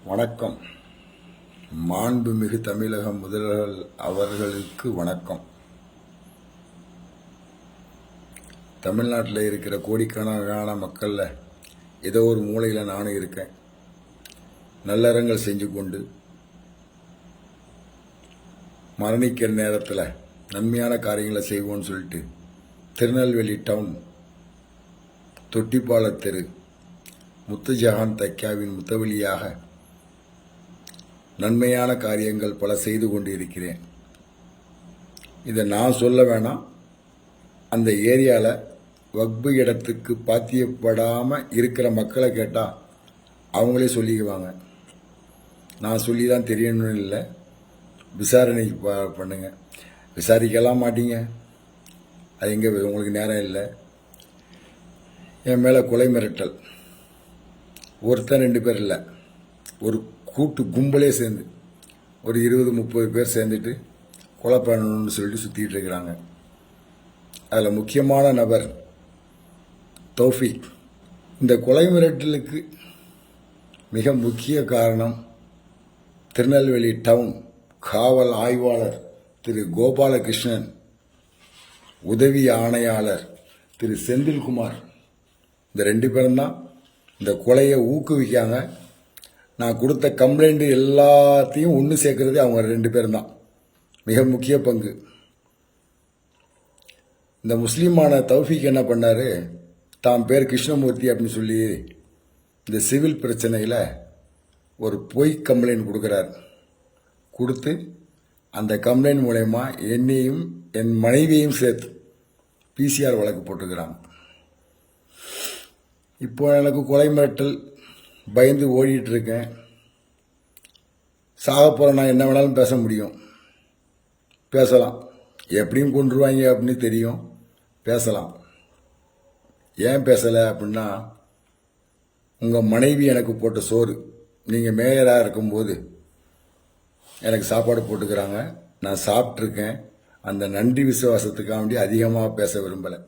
வணக்கம். மாண்புமிகு தமிழக முதல்வர் அவர்களுக்கு வணக்கம். தமிழ்நாட்டில் இருக்கிற கோடிக்கணக்கான மக்கள்ல ஏதோ ஒரு மூலையில நானும் இருக்கேன். நல்லறங்கள் செஞ்சு கொண்டு மரணிக்கிற நேரத்தில் நன்மையான காரியங்களை செய்வோம்னு சொல்லிட்டு திருநெல்வேலி டவுன் தொட்டிப்பால தெரு முத்துஜஹான் தைக்காவின் முத்தவழியாக நன்மையான காரியங்கள் பல செய்து கொண்டு இருக்கிறேன். இதை நான் சொல்ல வேணாம், அந்த ஏரியாவில் வக்பு இடத்துக்கு பாத்தியப்படாமல் இருக்கிற மக்களை கேட்டால் அவங்களே சொல்லிக்குவாங்க. நான் சொல்லி தான் தெரியணும்னு இல்லை, விசாரணை பண்ணுங்க. விசாரிக்கலாம் மாட்டீங்க, அது எங்கே உங்களுக்கு நேரம் இல்லை. என் மேலே கொலை மிரட்டல், ஒருத்தன் 2 பேர் இல்லை, ஒரு கூட்டு கும்பலே சேர்ந்து ஒரு 20-30 பேர் சேர்ந்துட்டு கொலை பண்ணணும்னு சொல்லிட்டு சுற்றிட்டு இருக்கிறாங்க. அதில் முக்கியமான நபர் தௌஃபீக். இந்த கொலை மிரட்டலுக்கு மிக முக்கிய காரணம் திருநெல்வேலி டவுன் காவல் ஆய்வாளர் திரு கோபாலகிருஷ்ணன், உதவி ஆணையாளர் திரு செந்தில்குமார். இந்த 2 பேரும் தான் இந்த கொலையை ஊக்குவிக்காங்க. நான் கொடுத்த கம்ப்ளைண்ட் எல்லாத்தையும் ஒன்று சேர்க்கறது அவங்க 2 பேரும் தான். மிக முக்கிய பங்கு. இந்த முஸ்லீமான தௌஃபீக் என்ன பண்ணாரு, தான் பேர் கிருஷ்ணமூர்த்தி அப்படின்னு சொல்லி இந்த சிவில் பிரச்சனையில் ஒரு பொய் கம்ப்ளைண்ட் கொடுக்குறார். கொடுத்து அந்த கம்ப்ளைண்ட் மூலயமா என்னையும் என் மனைவியையும் சேர்த்து பிசிஆர் வழக்கு போட்டுக்கிறாங்க. இப்போ எனக்கு கொலை மிரட்டல் பயந்து ஓடிட்டு இருக்கேன். சாக போகிற நான் என்ன வேணாலும் பேச முடியும், பேசலாம். எப்படியும் கொண்டுருவாங்க அப்படின்னு தெரியும், பேசலாம். ஏன் பேசலை அப்படின்னா, உங்கள் மனைவி எனக்கு போட்ட சோறு. நீங்கள் மேயராக இருக்கும்போது எனக்கு சாப்பாடு போட்டுக்கிறாங்க, நான் சாப்பிட்ருக்கேன். அந்த நன்றி விசுவாசத்துக்காக வேண்டி அதிகமாக பேச விரும்பலை.